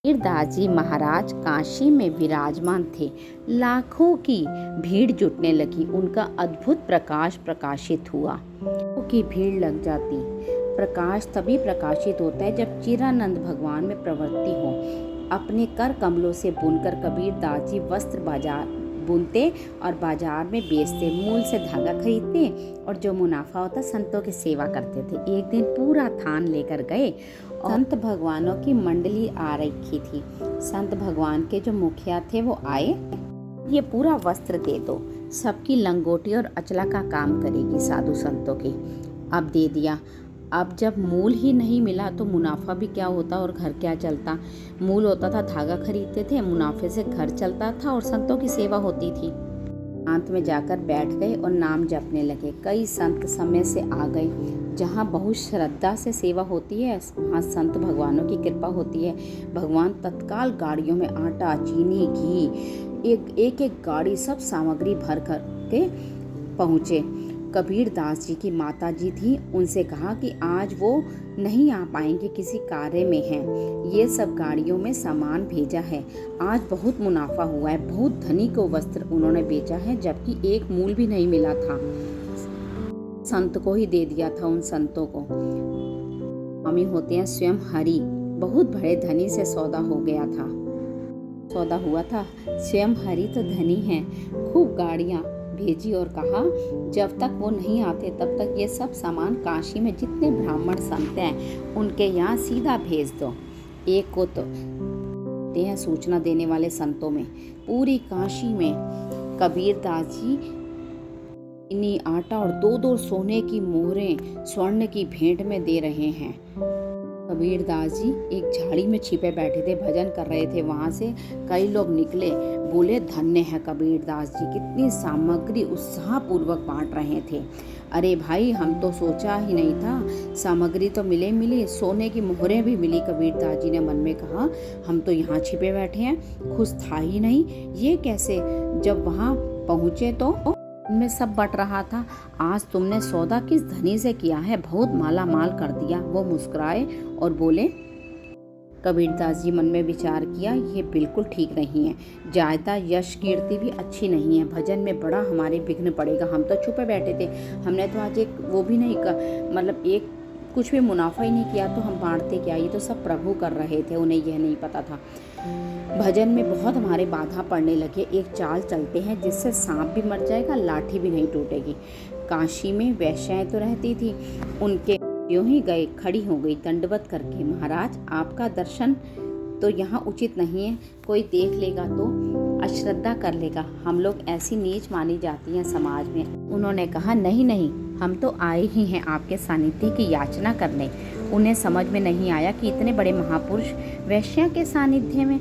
कबीरदास जी महाराज काशी में विराजमान थे। लाखों की भीड़ जुटने लगी। उनका अद्भुत प्रकाश प्रकाशित हुआ। लाखों की भीड़ लग जाती। प्रकाश तभी प्रकाशित होता है जब चिरानंद भगवान में प्रवृत्ति हो। अपने कर कमलों से बुनकर कबीरदास जी वस्त्र बाजार बुनते और बाजार में बेचते, मूल से धागा खरीदते और जो मुनाफा होता संतों की सेवा करते थे। एक दिन पूरा थान लेकर गए और संत भगवानों की मंडली आ रखी थी। संत भगवान के जो मुखिया थे वो आए, ये पूरा वस्त्र दे दो, सबकी लंगोटी और अचला का काम करेगी साधु संतों की। अब दे दिया। अब जब मूल ही नहीं मिला तो मुनाफा भी क्या होता और घर क्या चलता। मूल होता था, धागा खरीदते थे, मुनाफे से घर चलता था और संतों की सेवा होती थी। अंत में जाकर बैठ गए और नाम जपने लगे। कई संत समय से आ गए। जहाँ बहुत श्रद्धा से सेवा होती है वहाँ संत भगवानों की कृपा होती है। भगवान तत्काल गाड़ियों में आटा, चीनी, घी, एक एक गाड़ी सब सामग्री भर कर के पहुँचे। कबीरदास जी की माता जी थी, उनसे कहा कि आज वो नहीं आ पाएंगे, किसी कार्य में हैं। ये सब गाड़ियों में सामान भेजा है। आज बहुत मुनाफा हुआ है। बहुत धनी को वस्त्र उन्होंने बेचा है, जबकि एक मूल भी नहीं मिला था। संत को ही दे दिया था उन संतों को। स्वामी होते हैं स्वयं हरि। बहुत बड़े धनी से सौदा हो गया था, सौदा हुआ था। स्वयं हरि तो धनी हैं। खूब गाड़ियाँ भेजी और कहा जब तक वो नहीं आते तब तक ये सब सामान काशी में जितने ब्राह्मण संत हैं उनके यहाँ सीधा भेज दो। एक को तो हैं सूचना देने वाले संतों में। पूरी काशी में कबीरदास जी इन्हीं आटा और दो दो सोने की मोहरें स्वर्ण की भेंट में दे रहे हैं। कबीरदास जी एक झाड़ी में छिपे बैठे थे, भजन कर रहे थे। वहां से कई लोग निकले, बोले धन्य है कबीरदास जी, कितनी सामग्री उत्साह पूर्वक बांट रहे थे। अरे भाई, हम तो सोचा ही नहीं था, सामग्री तो मिली, सोने की मोहरें भी मिली। कबीरदास जी ने मन में कहा हम तो यहाँ छिपे बैठे हैं, खुश था ही नहीं, ये कैसे। जब वहाँ पहुँचे तो में सब बट रहा था। आज तुमने सौदा किस धनी से किया है, बहुत माला माल कर दिया। वो मुस्कुराए और बोले। कबीरदास जी मन में विचार किया, ये बिल्कुल ठीक नहीं है। जायदा यश कीर्ति भी अच्छी नहीं है। भजन में बड़ा हमारे विघ्न पड़ेगा। हम तो छुपे बैठे थे, हमने तो आज एक वो भी नहीं मतलब एक कुछ भी मुनाफा ही नहीं किया, तो हम बांटते क्या। ये तो सब प्रभु कर रहे थे, उन्हें यह नहीं पता था। भजन में बहुत हमारे बाधा पड़ने लगे। एक चाल चलते हैं जिससे सांप भी मर जाएगा, लाठी भी नहीं टूटेगी। काशी में वैश्याएं तो रहती थी, उनके यूं ही गए, खड़ी हो गई दंडवत करके। महाराज, आपका दर्शन तो यहाँ उचित नहीं है, कोई देख लेगा तो अश्रद्धा कर लेगा। हम लोग ऐसी नीच मानी जाती हैं समाज में। उन्होंने कहा नहीं, हम तो आए ही हैं आपके सानिध्य की याचना करने। उन्हें समझ में नहीं आया कि इतने बड़े महापुरुष वैश्या के सानिध्य में।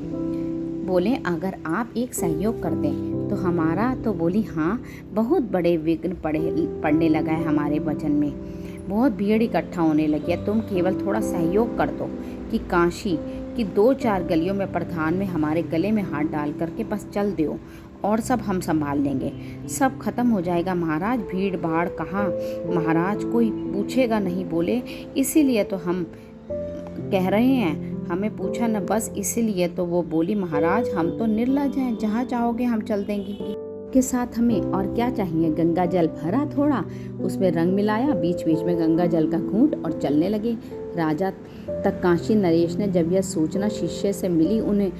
बोले अगर आप एक सहयोग कर दें तो हमारा। तो बोली हाँ, बहुत बड़े विघ्न पड़ने लगा है हमारे वचन में, बहुत भीड़ इकट्ठा होने लगी है। तुम केवल थोड़ा सहयोग कर दो कि काशी की 2-4 गलियों में प्रधान में हमारे गले में हाथ डाल करके बस चल दो, और सब हम संभाल लेंगे, सब खत्म हो जाएगा। महाराज, भीड़ भाड़ कहाँ, महाराज कोई पूछेगा नहीं। बोले इसीलिए तो हम कह रहे हैं, हमें पूछा न बस इसीलिए। तो वो बोली महाराज, हम तो निर्लज हैं, जहाँ चाहोगे हम चल देंगे। के साथ हमें और क्या चाहिए। गंगा जल भरा थोड़ा, उसमें रंग मिलाया, बीच बीच में गंगा जल का घूंट और चलने लगे। राजा तक काशी नरेश ने जब यह सूचना शिष्य से मिली, उन्हें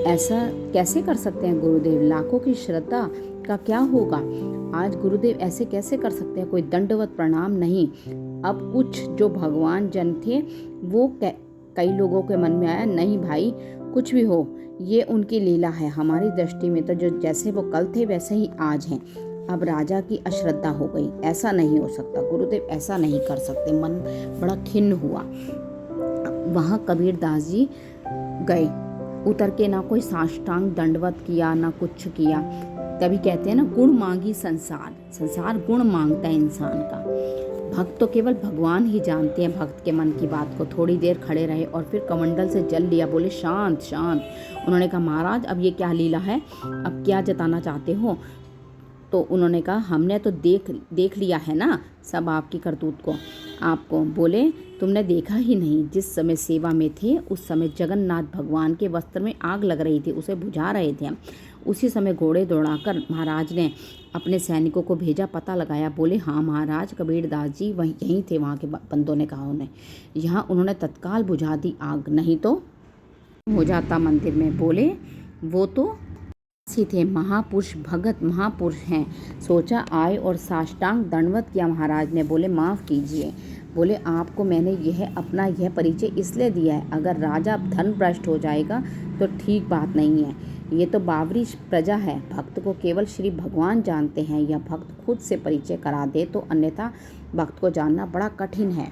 ऐसा कैसे कर सकते हैं गुरुदेव, लाखों की श्रद्धा का क्या होगा। आज गुरुदेव ऐसे कैसे कर सकते हैं, कोई दंडवत प्रणाम नहीं। अब कुछ जो भगवान जन थे वो कई लोगों के मन में आया, नहीं भाई, कुछ भी हो, ये उनकी लीला है। हमारी दृष्टि में तो जो जैसे वो कल थे वैसे ही आज हैं। अब राजा की अश्रद्धा हो गई, ऐसा नहीं हो सकता गुरुदेव, ऐसा नहीं कर सकते। मन बड़ा खिन्न हुआ। वहाँ कबीरदास जी गए, उतर के ना कोई साष्टांग दंडवत किया, ना कुछ किया। तभी कहते हैं ना, गुण मांगी संसार गुण मांगता है इंसान का। भक्त तो केवल भगवान ही जानते हैं भक्त के मन की बात को। थोड़ी देर खड़े रहे और फिर कमंडल से जल लिया। बोले शांत। उन्होंने कहा महाराज, अब ये क्या लीला है, अब क्या जताना चाहते हो। तो उन्होंने कहा हमने तो देख लिया है ना सब आपकी करतूत को। आपको? बोले, तुमने देखा ही नहीं, जिस समय सेवा में थे उस समय जगन्नाथ भगवान के वस्त्र में आग लग रही थी, उसे बुझा रहे थे हम। उसी समय घोड़े दौड़ाकर महाराज ने अपने सैनिकों को भेजा, पता लगाया। बोले, हाँ महाराज, कबीरदास जी वहीं यहीं थे। वहाँ के बंदों ने कहा उन्हें, यहाँ उन्होंने तत्काल बुझा दी आग, नहीं तो हो जाता मंदिर में। बोले, वो तो ही थे, महापुरुष, भगत महापुरुष हैं। सोचा आए और साष्टांग दंडवत किया। महाराज ने बोले, माफ़ कीजिए। बोले, आपको मैंने अपना यह परिचय इसलिए दिया है, अगर राजा धन भ्रष्ट हो जाएगा तो ठीक बात नहीं है। ये तो बावरी प्रजा है, भक्त को केवल श्री भगवान जानते हैं। यह भक्त खुद से परिचय करा दे तो, अन्यथा भक्त को जानना बड़ा कठिन है।